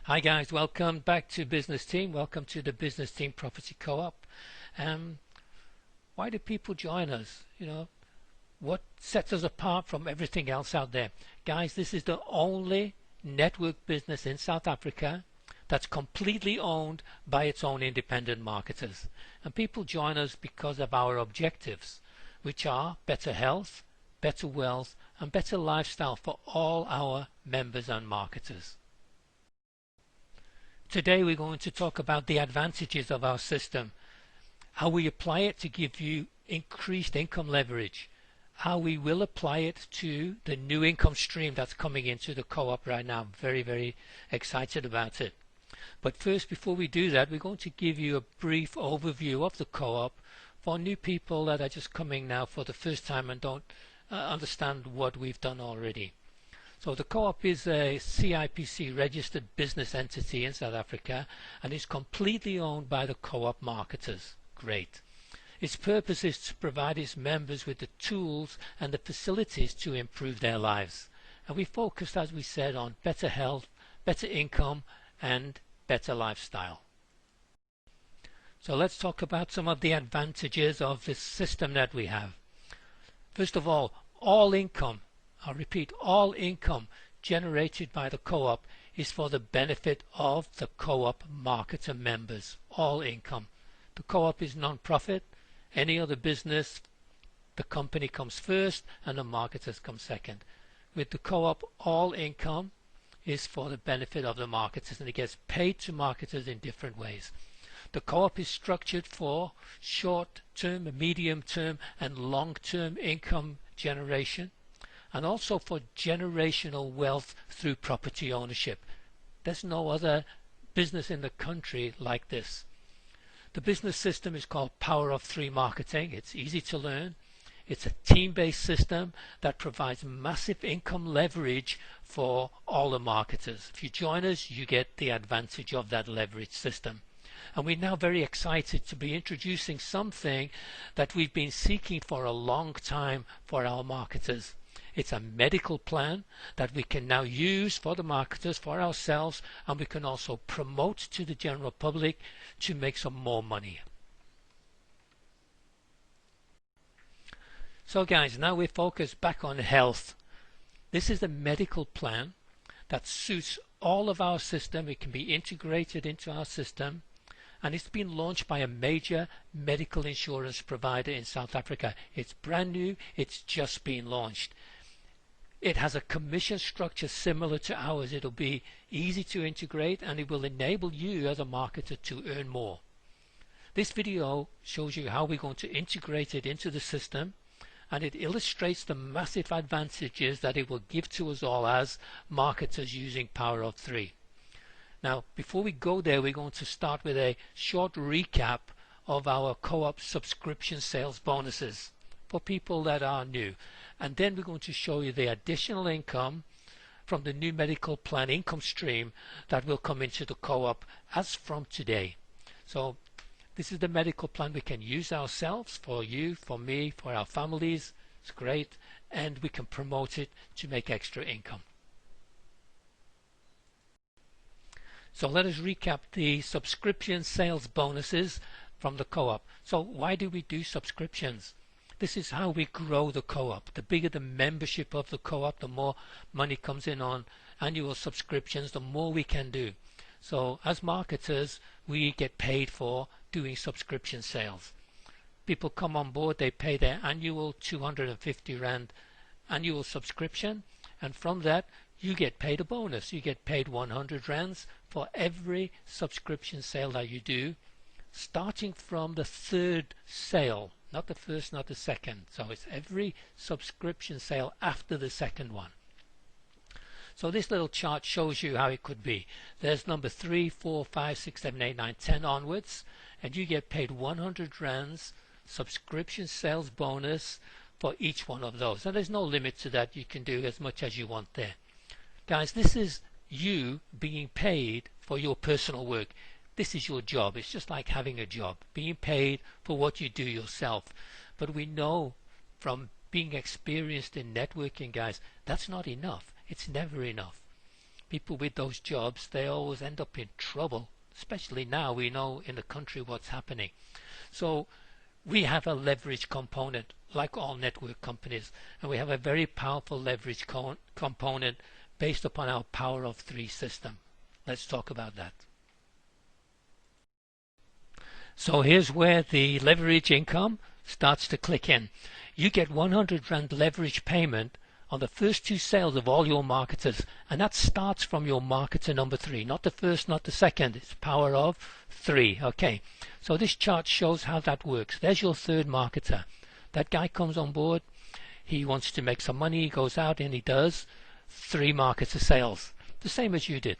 Hi guys, welcome back to Business Team. Welcome to the Business Team Property Co-op. Why do people join us? What sets us apart from everything else out there? Guys, this is the only network business in South Africa that's completely owned by its own independent marketers. And people join us because of our objectives, which are better health, better wealth, and better lifestyle for all our members and marketers. Today we're going to talk about the advantages of our system, how we apply it to give you increased income leverage, how we will apply it to the new income stream that's coming into the co-op right now. I'm very excited about it. But first, before we do that, we're going to give you a brief overview of the co-op for new people that are just coming now for the first time and don't understand what we've done already. So the co-op is a CIPC registered business entity in South Africa and is completely owned by the co-op marketers. Great. Its purpose is to provide its members with the tools and the facilities to improve their lives. And we focused, as we said, on better health, better income and better lifestyle. So let's talk about some of the advantages of this system that we have. First of all income, I'll repeat, all income generated by the co-op is for the benefit of the co-op marketer members. All income. The co-op is non-profit. Any other business, the company comes first and the marketers come second. With the co-op, all income is for the benefit of the marketers, and it gets paid to marketers in different ways. The co-op is structured for short-term, medium-term and long-term income generation, and also for generational wealth through property ownership. There's no other business in the country like this. The business system is called Power of Three Marketing. It's easy to learn. It's a team-based system that provides massive income leverage for all the marketers. If you join us, you get the advantage of that leverage system. And we're now very excited to be introducing something that we've been seeking for a long time for our marketers. It's a medical plan that we can now use for the marketers, for ourselves, and we can also promote to the general public to make some more money. So guys, now we're focused back on health. This is a medical plan that suits all of our system. It can be integrated into our system, and it's been launched by a major medical insurance provider in South Africa. It's brand new. It's just been launched. It has a commission structure similar to ours. It'll be easy to integrate and it will enable you as a marketer to earn more. This video shows you how we're going to integrate it into the system, and it illustrates the massive advantages that it will give to us all as marketers using Power of Three. Now, before we go there, we're going to start with a short recap of our co-op subscription sales bonuses for people that are new. And then we're going to show you the additional income from the new medical plan income stream that will come into the co-op as from today. So this is the medical plan we can use ourselves, for you, for me, for our families. It's great, and we can promote it to make extra income. So let us recap the subscription sales bonuses from the co-op. So why do we do subscriptions? This is how we grow the co-op. The bigger the membership of the co-op, the more money comes in on annual subscriptions, the more we can do. So as marketers, we get paid for doing subscription sales. People come on board, they pay their annual 250 Rand annual subscription, and from that you get paid a bonus. You get paid 100 Rands for every subscription sale that you do, starting from the third sale. Not the first, not the second. So it's every subscription sale after the second one. So this little chart shows you how it could be. There's number 3, 4, 5, 6, 7, 8, 9, 10 onwards, and you get paid 100 Rands subscription sales bonus for each one of those. And there's no limit to that. You can do as much as you want there. Guys, this is you being paid for your personal work. This is your job. It's just like having a job, being paid for what you do yourself. But we know from being experienced in networking, guys, that's not enough. It's never enough. people with those jobs, they always end up in trouble, especially now we know in the country what's happening. So we have a leverage component like all network companies, and we have a very powerful leverage component based upon our power of 3 system. Let's talk about that. So here's where the leverage income starts to click in. You get 100 Rand leverage payment on the first 2 sales of all your marketers, and that starts from your marketer number 3, not the first, not the second. It's power of 3. Okay, so this chart shows how that works. There's your 3rd marketer. That guy comes on board, he wants to make some money, he goes out and he does 3 marketer sales, the same as you did.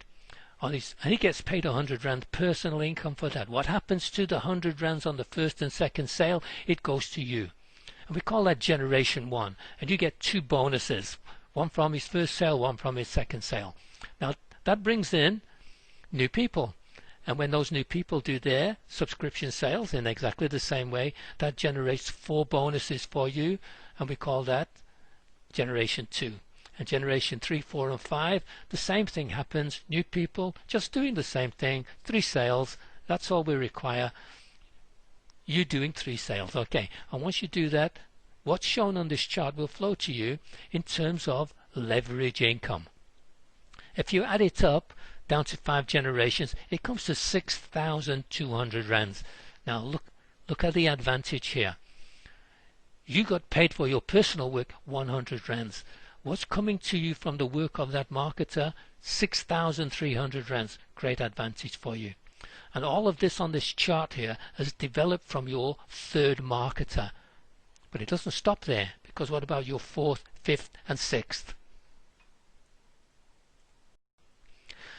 And he gets paid 100 Rand personal income for that. What happens to the 100 Rands on the first and second sale? It goes to you. And we call that generation 1. And you get 2 bonuses, one from his first sale, one from his second sale. Now that brings in new people. And when those new people do their subscription sales in exactly the same way, that generates 4 bonuses for you. And we call that generation 2. And generation 3, 4, and 5, the same thing happens. New people just doing the same thing, 3 sales. That's all we require. You doing 3 sales. Okay, and once you do that, what's shown on this chart will flow to you in terms of leverage income. If you add it up down to 5 generations, it comes to 6,200 Rands. Now look at the advantage here. You got paid for your personal work 100 Rands. What's coming to you from the work of that marketer? 6,300 Rands. Great advantage for you. And all of this on this chart here has developed from your 3rd marketer. But it doesn't stop there, because what about your 4th, 5th, and 6th?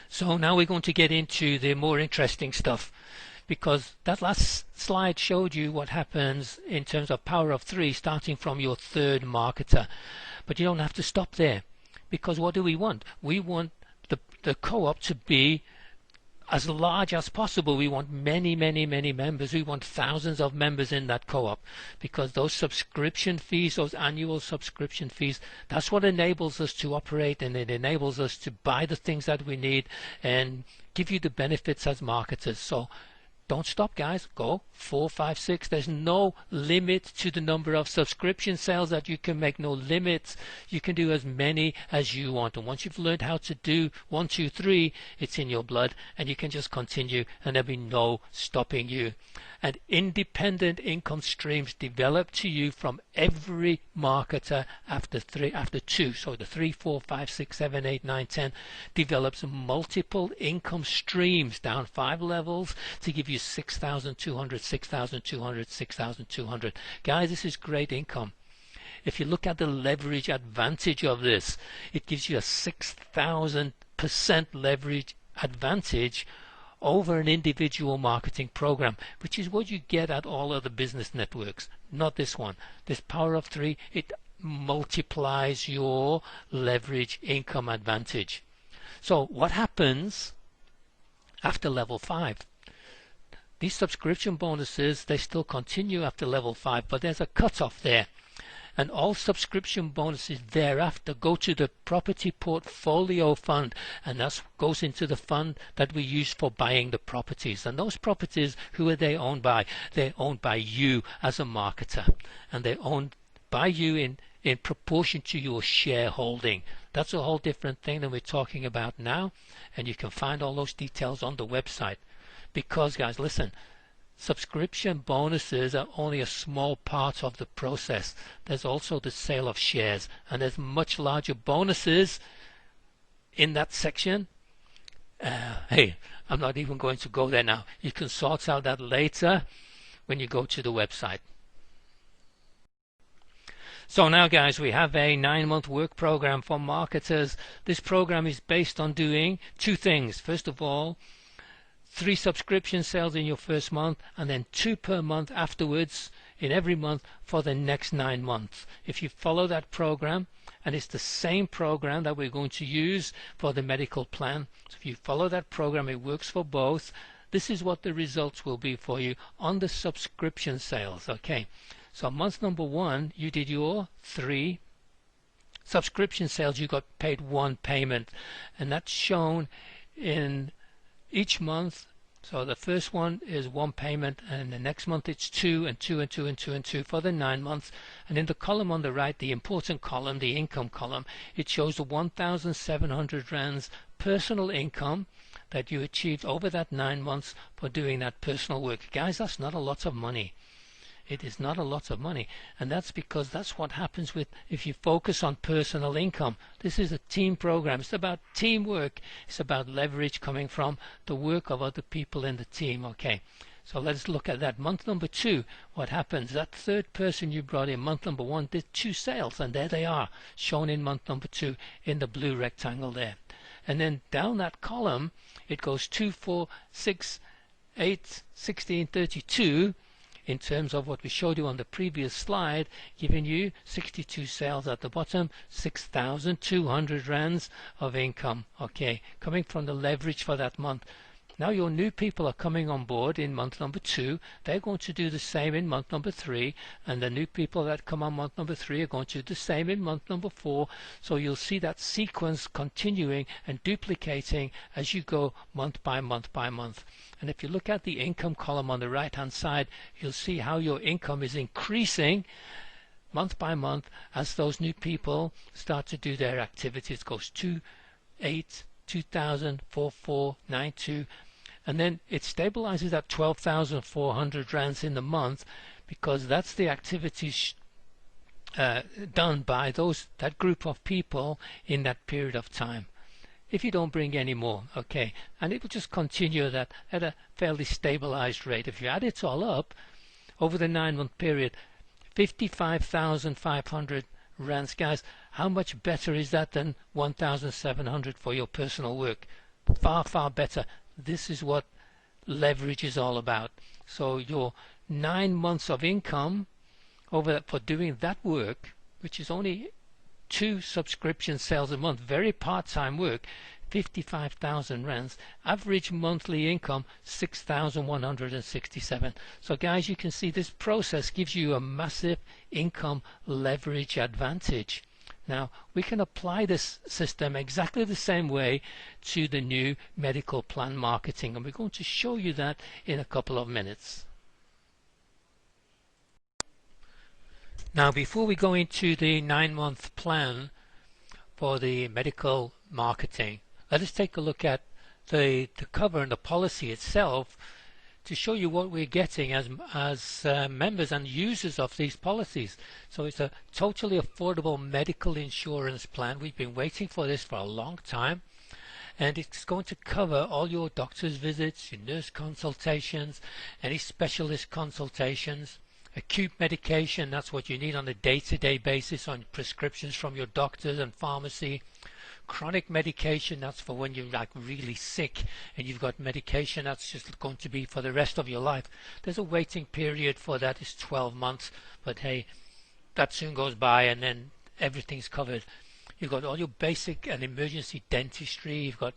So now we're going to get into the more interesting stuff, because that last slide showed you what happens in terms of power of 3 starting from your 3rd marketer. But you don't have to stop there, because what do we want? We want the co-op to be as large as possible. We want many members. We want thousands of members in that co-op, because those subscription fees, those annual subscription fees, that's what enables us to operate, and it enables us to buy the things that we need and give you the benefits as marketers. So don't stop, guys. Go 4, 5, 6. There's no limit to the number of subscription sales that you can make. No limits. You can do as many as you want. And once you've learned how to do 1, 2, 3, it's in your blood, and you can just continue, and there'll be no stopping you. And independent income streams develop to you from every marketer after 2. So the 3, 4, 5, 6, 7, 8, 9, 10 develops multiple income streams down 5 levels to give you 6,200, 6,200, 6,200. Guys, this is great income. If you look at the leverage advantage of this, it gives you a 6,000% leverage advantage over an individual marketing program, which is what you get at all other business networks. Not this one. This power of 3, it multiplies your leverage income advantage. So what happens after level 5? These subscription bonuses, they still continue after level 5, but there's a cutoff there. And all subscription bonuses thereafter go to the property portfolio fund, and that goes into the fund that we use for buying the properties. And those properties, who are they owned by? They're owned by you as a marketer, and they're owned by you in proportion to your shareholding. That's a whole different thing than we're talking about now, and you can find all those details on the website. Because, guys, listen, subscription bonuses are only a small part of the process. There's also the sale of shares, and there's much larger bonuses in that section. Hey, I'm not even going to go there now. You can sort out that later when you go to the website. So now, guys, we have a 9-month work program for marketers. This program is based on doing 2 things. First of all, 3 subscription sales in your first month, and then 2 per month afterwards in every month for the next 9 months. If you follow that program, and it's the same program that we're going to use for the medical plan, so if you follow that program, it works for both. This is what the results will be for you on the subscription sales. Okay, so month number 1, you did your 3 subscription sales, you got paid one payment, and that's shown in each month. So the first one is one payment, and the next month it's two and two and two and two and two for the 9 months. And in the column on the right, the important column, the income column, it shows the 1,700 rands personal income that you achieved over that 9 months for doing that personal work. Guys, that's not a lot of money. It is not a lot of money, and that's because that's what happens with if you focus on personal income. This is a team program. It's about teamwork. It's about leverage coming from the work of other people in the team. Okay, so let's look at that. Month number 2, what happens? That third person you brought in month number 1 did 2 sales, and there they are shown in month number 2 in the blue rectangle there. And then down that column it goes 2, 4, 6, 8, 16, 32 in terms of what we showed you on the previous slide, giving you 62 sales at the bottom, 6,200 rands of income, okay, coming from the leverage for that month. Now your new people are coming on board in month number 2. They're going to do the same in month number 3, and the new people that come on month number 3 are going to do the same in month number 4. So you'll see that sequence continuing and duplicating as you go month by month by month. And if you look at the income column on the right hand side, you'll see how your income is increasing month by month as those new people start to do their activities. It goes 2, 8, 2,000, 4, 4, 9, 2, and then it stabilizes at 12,400 rands in the month, because that's the activities done by that group of people in that period of time. If you don't bring any more, okay, and it will just continue that at a fairly stabilized rate. If you add it all up over the 9-month period, 55,500 rands, guys. How much better is that than 1,700 for your personal work? Far, far better. This is what leverage is all about. So your 9 months of income for doing that work, which is only 2 subscription sales a month, very part-time work, 55,000 rands, average monthly income 6,167. So guys, you can see this process gives you a massive income leverage advantage. Now we can apply this system exactly the same way to the new medical plan marketing, and we're going to show you that in a couple of minutes. Now before we go into the 9-month plan for the medical marketing, let us take a look at the cover and the policy itself to show you what we're getting as members and users of these policies. So it's a totally affordable medical insurance plan. We've been waiting for this for a long time, and it's going to cover all your doctor's visits, your nurse consultations, any specialist consultations, acute medication, that's what you need on a day-to-day basis on prescriptions from your doctors and pharmacy. Chronic medication, that's for when you're like really sick and you've got medication that's just going to be for the rest of your life. There's a waiting period for that, it's 12 months, but hey, that soon goes by and then everything's covered. You've got all your basic and emergency dentistry, you've got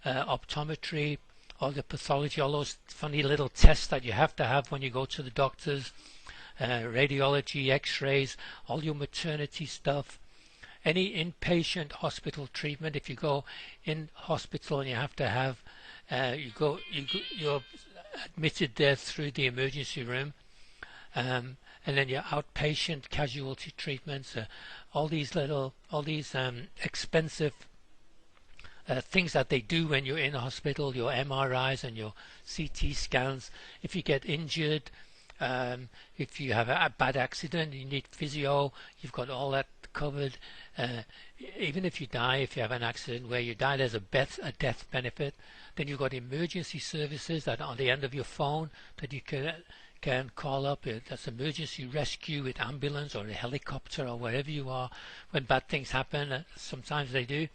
optometry, all the pathology, all those funny little tests that you have to have when you go to the doctors, radiology, x-rays, all your maternity stuff, any inpatient hospital treatment. If you go in hospital and you have to have you're admitted there through the emergency room, and then your outpatient casualty treatments, all these expensive things that they do when you're in a hospital, your MRIs and your CT scans. If you get injured, if you have a bad accident, you need physio, you've got all that covered. Even if you die, if you have an accident where you die, there's a death benefit. Then you've got emergency services that are on the end of your phone that you can call up. That's emergency rescue with ambulance or a helicopter or wherever you are when bad things happen. Sometimes they do.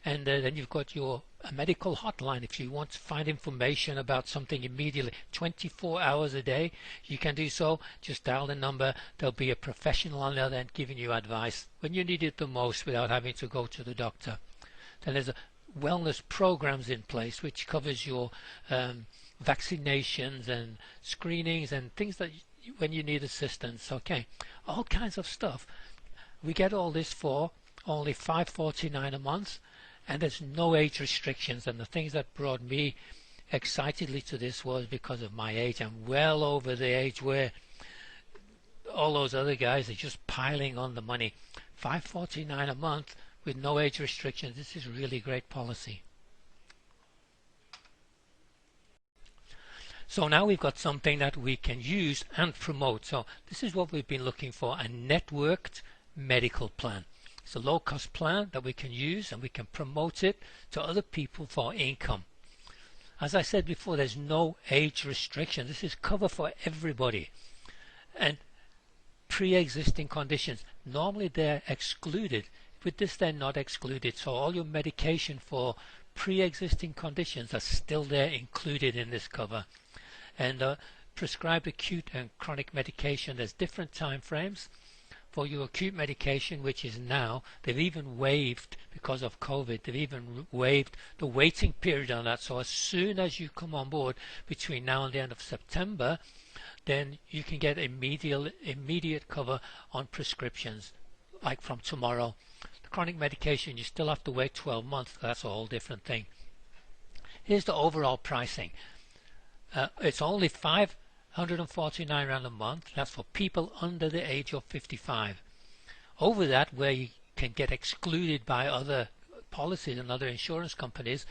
And then you've got your medical hotline. If you want to find information about something immediately, 24 hours a day, you can do so. Just dial the number. There'll be a professional on the other end giving you advice when you need it the most without having to go to the doctor. Then there's wellness programs in place which covers your vaccinations and screenings and things that when you need assistance. Okay, all kinds of stuff. We get all this for only $5.49 a month, and there's no age restrictions. And the things that brought me excitedly to this was because of my age. I'm well over the age where all those other guys are just piling on the money. $5.49 a month with no age restrictions. This is really great policy. So now we've got something that we can use and promote. So this is what we've been looking for, a networked medical plan. It's a low-cost plan that we can use, and we can promote it to other people for income. As I said before, there's no age restriction. This is cover for everybody. And pre-existing conditions, normally they're excluded. With this, they're not excluded. So all your medication for pre-existing conditions are still there, included in this cover. And prescribed acute and chronic medication, there's different time frames. For your acute medication, which is now, they've even waived, because of COVID, they've even waived the waiting period on that. So as soon as you come on board between now and the end of September, then you can get immediate cover on prescriptions, like from tomorrow. The chronic medication, you still have to wait 12 months. That's a whole different thing. Here's the overall pricing. It's only $549 a month. That's for people under the age of 55. Over that, where you can get excluded by other policies and other insurance companies,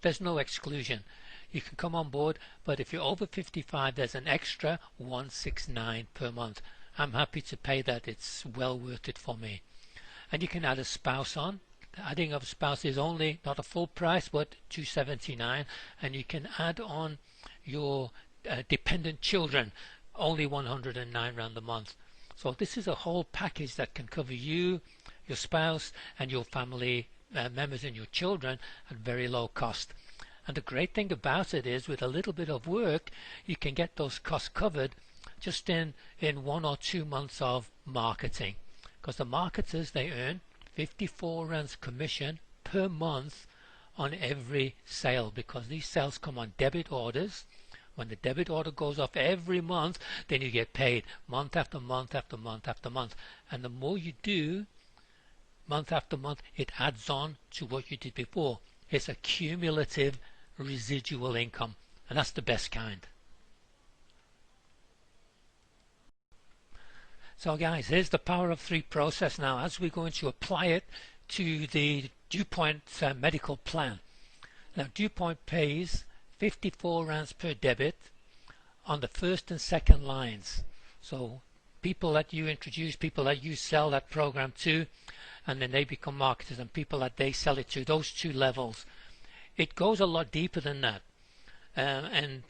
there's no exclusion. You can come on board, but if you're over 55, there's an extra $169 per month. I'm happy to pay that. It's well worth it for me. And you can add a spouse on. The adding of a spouse is only not a full price, but $279, and you can add on your dependent children, only $109 a month. So this is a whole package that can cover you, your spouse, and your family members and your children at very low cost. And the great thing about it is, with a little bit of work, you can get those costs covered just in 1 or 2 months of marketing. Because the marketers, they earn 54 rands commission per month on every sale, because these sales come on debit orders. When the debit order goes off every month, then you get paid month after month after month after month. And the more you do month after month, it adds on to what you did before. It's a cumulative residual income, and that's the best kind. So guys, here's the power of 3 process now as we're going to apply it to the DuePoint medical plan. Now DuePoint pays 54 rands per debit on the first and second lines. So people that you introduce, people that you sell that program to, and then they become marketers, and people that they sell it to, those 2 levels. It goes a lot deeper than that. And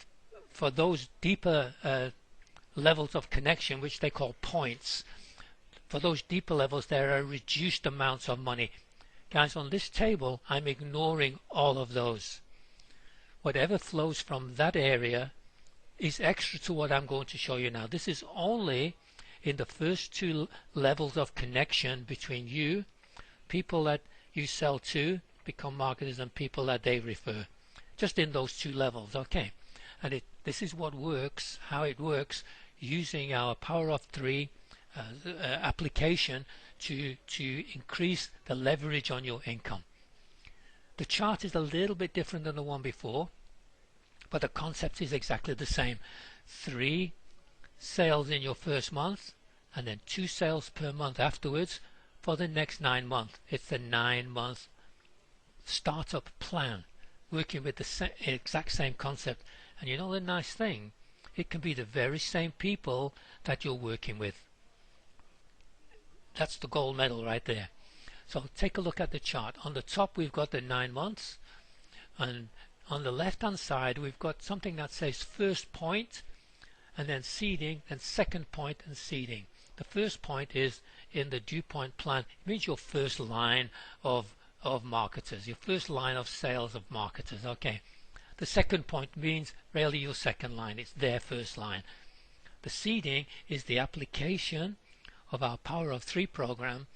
for those deeper levels of connection, which they call points, for those deeper levels there are reduced amounts of money. Guys, on this table I'm ignoring all of those. Whatever flows from that area is extra to what I'm going to show you now. This is only in the first 2 levels of connection between you, people that you sell to, become marketers, and people that they refer. Just in those 2 levels, okay? And this is what works, how it works, using our Power of 3 application to increase the leverage on your income. The chart is a little bit different than the one before, but the concept is exactly the same. 3 sales in your first month, and then 2 sales per month afterwards for the next 9 months. It's the 9-month startup plan, working with the exact same concept. And you know the nice thing, it can be the very same people that you're working with. That's the gold medal right there. So take a look at the chart. On the top we've got the 9 months, and on the left hand side we've got something that says first point, and then seeding, and second point and seeding. The first point is in the DuePoint plan. It means your first line of marketers, your first line of sales of marketers. Okay. The second point means really your second line. It's their first line. The seeding is the application of our Power of 3 program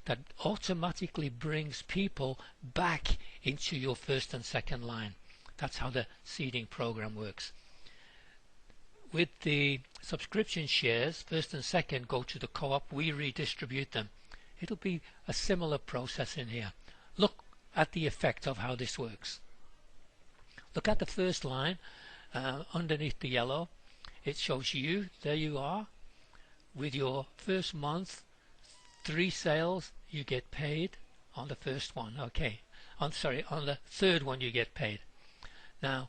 that automatically brings people back into your first and second line. That's how the seeding program works. With the subscription shares, first and second go to the co-op. We redistribute them. it'll be a similar process in here. Look at the effect of how this works. Look at the first line underneath the yellow. It shows you, there you are, with your first month, 3 sales, you get paid on the first one. Okay, on the third one you get paid. Now,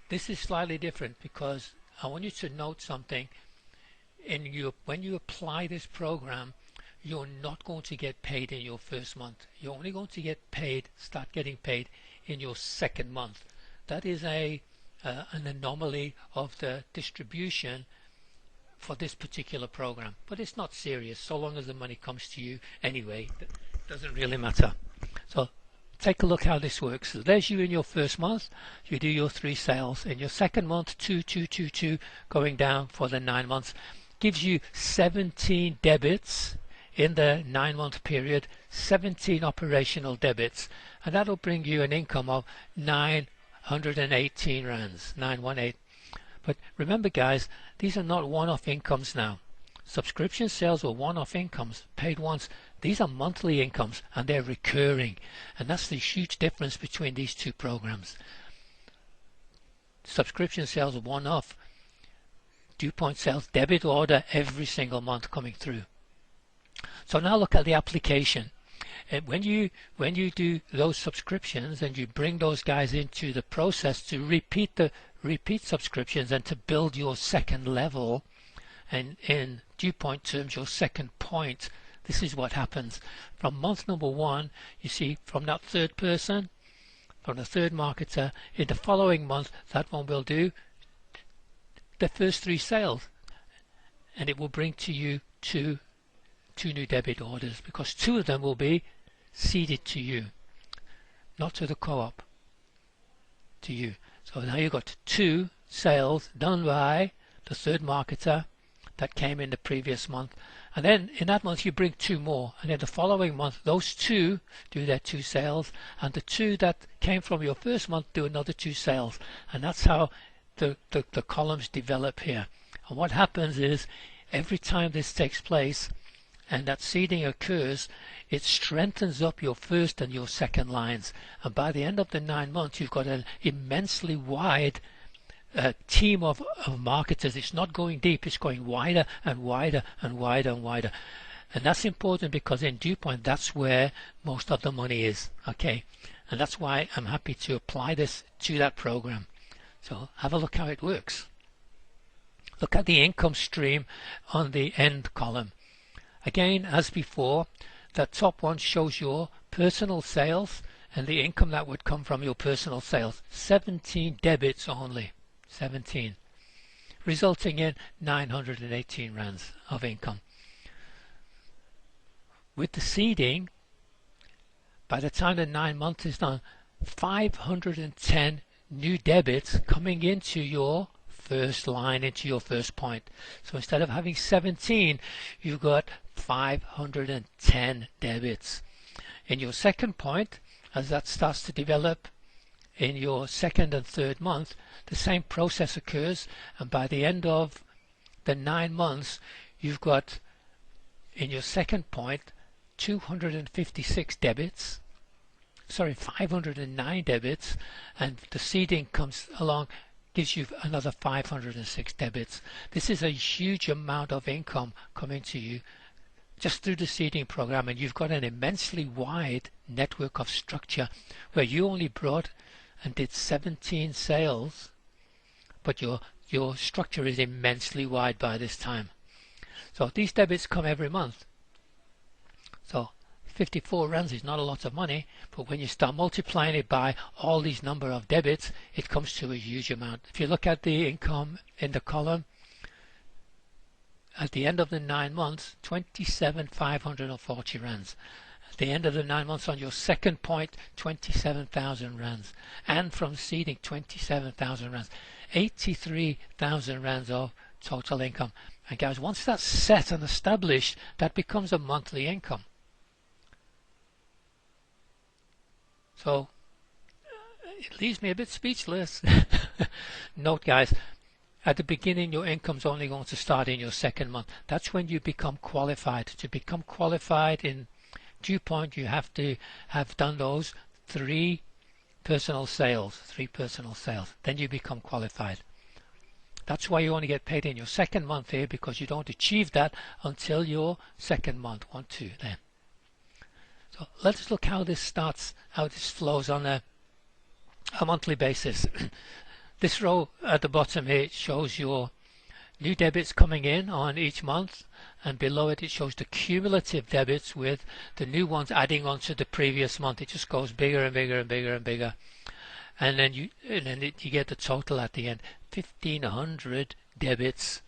this is slightly different because I want you to note something. When you apply this program, you're not going to get paid in your first month. You're only going to start getting paid in your second month. That is an anomaly of the distribution for this particular program, but it's not serious so long as the money comes to you anyway. It doesn't really matter. So take a look how this works. So there's you in your first month, you do your 3 sales. In your second month, 2, 2, 2, 2, going down for the 9 months, gives you 17 debits in the 9-month period, 17 operational debits, and that'll bring you an income of 918 rands, 918. But remember guys, these are not one-off incomes now. Subscription sales were one-off incomes, paid once. These are monthly incomes and they're recurring, and that's the huge difference between these two programs. Subscription sales are one-off. DuePoint sales debit order every single month coming through. So now look at the application. And when you do those subscriptions and you bring those guys into the process to repeat subscriptions and to build your second level, and in DuePoint terms your second point, this is what happens. From month number 1, you see, from that third person, from the third marketer, in the following month that one will do the first 3 sales, and it will bring to you two new debit orders, because 2 of them will be seeded to you, not to the co-op, to you. So now you've got 2 sales done by the third marketer that came in the previous month, and then in that month you bring 2 more, and in the following month those 2 do their 2 sales, and the 2 that came from your first month do another 2 sales, and that's how the columns develop here. And what happens is, every time this takes place and that seeding occurs, it strengthens up your first and your second lines, and by the end of the 9 months you've got an immensely wide team of marketers. It's not going deep, it's going wider and wider and wider and wider, and that's important because in DuePoint that's where most of the money is. Okay, and that's why I'm happy to apply this to that program. So have a look how it works. Look at the income stream on the end column. Again, as before, the top one shows your personal sales and the income that would come from your personal sales. 17 debits only, 17, resulting in 918 rands of income. With the seeding, by the time the 9 months is done, 510 new debits coming into your first line, into your first point. So instead of having 17, you've got 510 debits. In your second point, as that starts to develop in your second and third month, the same process occurs, and by the end of the 9 months you've got in your second point 256 debits, 509 debits, and the seeding comes along, gives you another 506 debits. This is a huge amount of income coming to you just through the seeding program, and you've got an immensely wide network of structure where you only brought and did 17 sales, but your structure is immensely wide by this time. So these debits come every month. So 54 rands is not a lot of money, but when you start multiplying it by all these number of debits, it comes to a huge amount. If you look at the income in the column, at the end of the 9 months, 27,540 rands. At the end of the 9 months on your second point, 27,000 rands. And from seeding, 27,000 rands. 83,000 rands of total income. And guys, once that's set and established, that becomes a monthly income. So it leaves me a bit speechless. Note guys, at the beginning your income's only going to start in your second month. That's when you become qualified. To become qualified in DuePoint, you have to have done those three personal sales. Then you become qualified. That's why you only get paid in your second month here, because you don't achieve that until your second month. 1, 2 there. So let's look how this starts, how this flows on a monthly basis. This row at the bottom here shows your new debits coming in on each month, and below it shows the cumulative debits with the new ones adding on to the previous month. It just goes bigger and bigger and bigger and bigger, and then you get the total at the end. 1,500 debits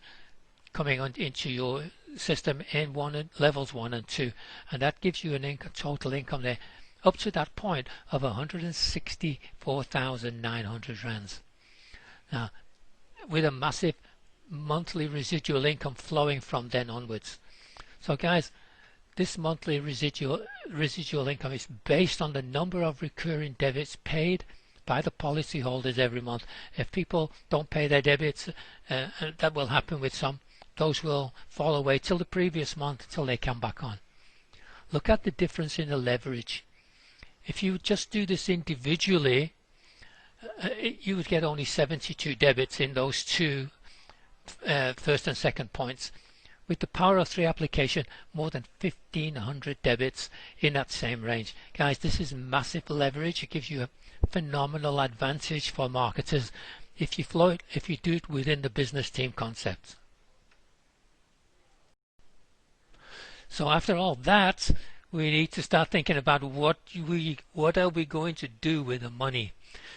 coming on into your system in levels 1 and 2, and that gives you an total income there up to that point of 164,900 rands. Now, with a massive monthly residual income flowing from then onwards. So guys, this monthly residual income is based on the number of recurring debits paid by the policyholders every month. If people don't pay their debits, and that will happen with some, those will fall away till the previous month until they come back on. Look at the difference in the leverage. If you just do this individually, you would get only 72 debits in those two first and second points. With the Power of 3 application, more than 1,500 debits in that same range. Guys, this is massive leverage. It gives you a phenomenal advantage for marketers if you do it within the business team concept. So after all that, we need to start thinking about what are we going to do with the money.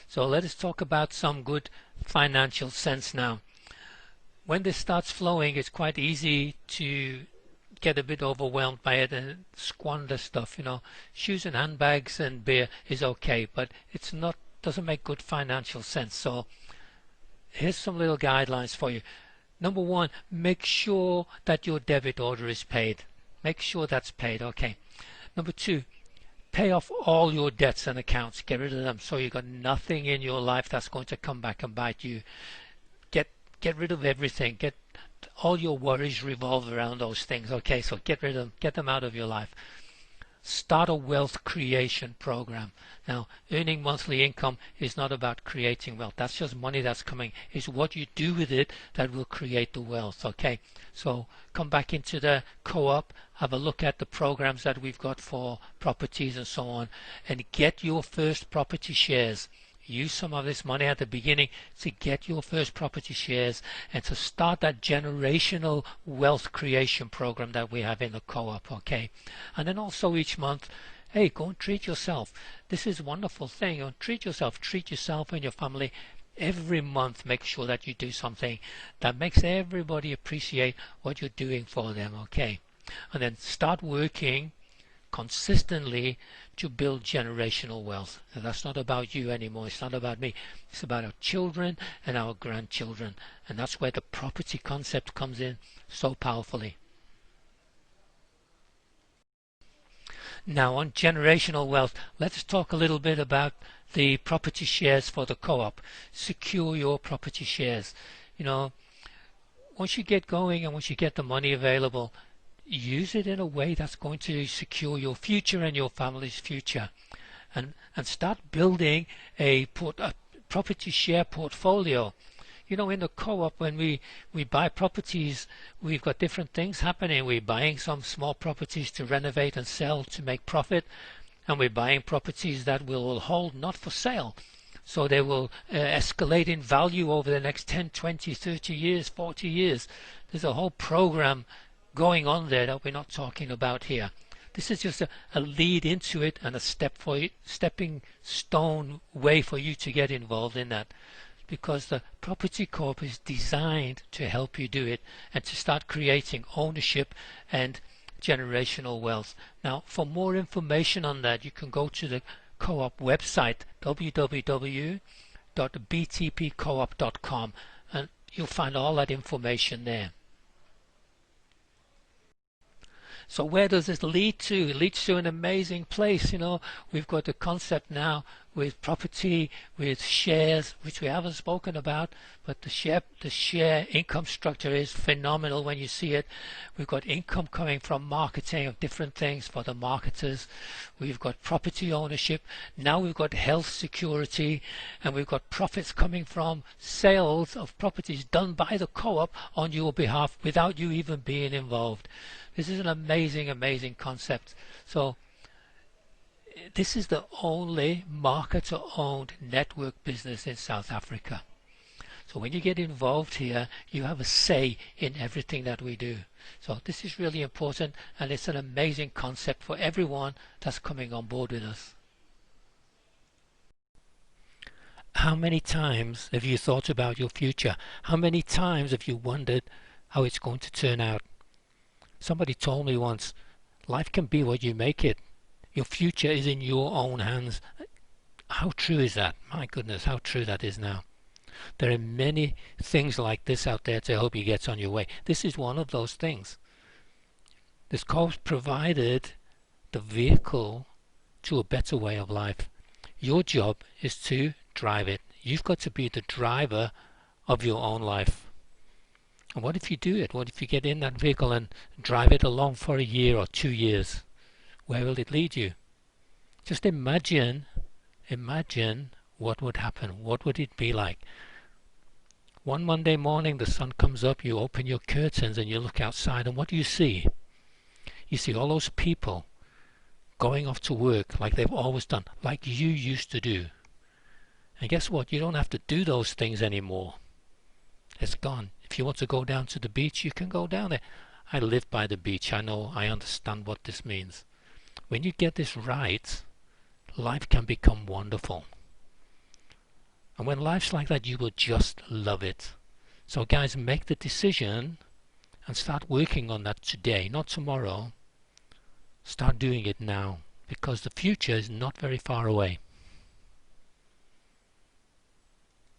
So let us talk about some good financial sense now. When this starts flowing, it's quite easy to get a bit overwhelmed by it and squander stuff. Shoes and handbags and beer is okay, but doesn't make good financial sense. So here's some little guidelines for you. Number 1, make sure that your debit order is paid. Make sure that's paid. Okay. Number 2, pay off all your debts and accounts. Get rid of them, so you've got nothing in your life that's going to come back and bite you. Get rid of everything. All your worries revolve around those things. Okay, so get rid of them. Get them out of your life. Start a wealth creation program. Now, earning monthly income is not about creating wealth. That's just money that's coming. It's what you do with it that will create the wealth. Okay, so come back into the co-op, have a look at the programs that we've got for properties and so on, and get your first property shares. Use some of this money at the beginning to get your first property shares and to start that generational wealth creation program that we have in the co-op. Okay, and then also each month, hey, go and treat yourself. This is a wonderful thing. Treat yourself and your family. Every month, make sure that you do something that makes everybody appreciate what you're doing for them. Okay, and then start working consistently to build generational wealth. And that's not about you anymore. It's not about me. It's about our children and our grandchildren. And that's where the property concept comes in so powerfully. Now on generational wealth, let's talk a little bit about the property shares for the co-op. Secure your property shares. Once you get going and once you get the money available, use it in a way that's going to secure your future and your family's future, and start building a property share portfolio. In the co-op, when we buy properties, we've got different things happening. We're buying some small properties to renovate and sell to make profit, and we're buying properties that will hold not for sale, so they will escalate in value over the next 10, 20, 30 years, 40 years. There's a whole program going on there that we're not talking about here. This is just a lead into it and a stepping stone way for you to get involved in that, because the Property Corp is designed to help you do it and to start creating ownership and generational wealth. Now, for more information on that, you can go to the co-op website, www.btpcoop.com, and you'll find all that information there. So where does this lead to? It leads to an amazing place. We've got a concept now with property, with shares, which we haven't spoken about, but the share income structure is phenomenal when you see it. We've got income coming from marketing of different things for the marketers. We've got property ownership. Now we've got health security, and we've got profits coming from sales of properties done by the co-op on your behalf without you even being involved. This is an amazing, amazing concept. So this is the only marketer-owned network business in South Africa. So when you get involved here, you have a say in everything that we do. So this is really important, and it's an amazing concept for everyone that's coming on board with us. How many times have you thought about your future? How many times have you wondered how it's going to turn out? Somebody told me once, life can be what you make it. Your future is in your own hands. How true is that? My goodness, how true that is now. There are many things like this out there to help you get on your way. This is one of those things. This course provided the vehicle to a better way of life. Your job is to drive it. You've got to be the driver of your own life. And what if you do it? What if you get in that vehicle and drive it along for a year or 2 years? Where will it lead you? Just imagine what would happen. What would it be like? One Monday morning the sun comes up, you open your curtains and you look outside, and what do you see? You see all those people going off to work like they've always done, like you used to do. And guess what? You don't have to do those things anymore. It's gone. If you want to go down to the beach, you can go down there. I live by the beach. I know, I understand what this means. When you get this right, life can become wonderful. And when life's like that, you will just love it. So guys, make the decision and start working on that today, not tomorrow. Start doing it now, because the future is not very far away.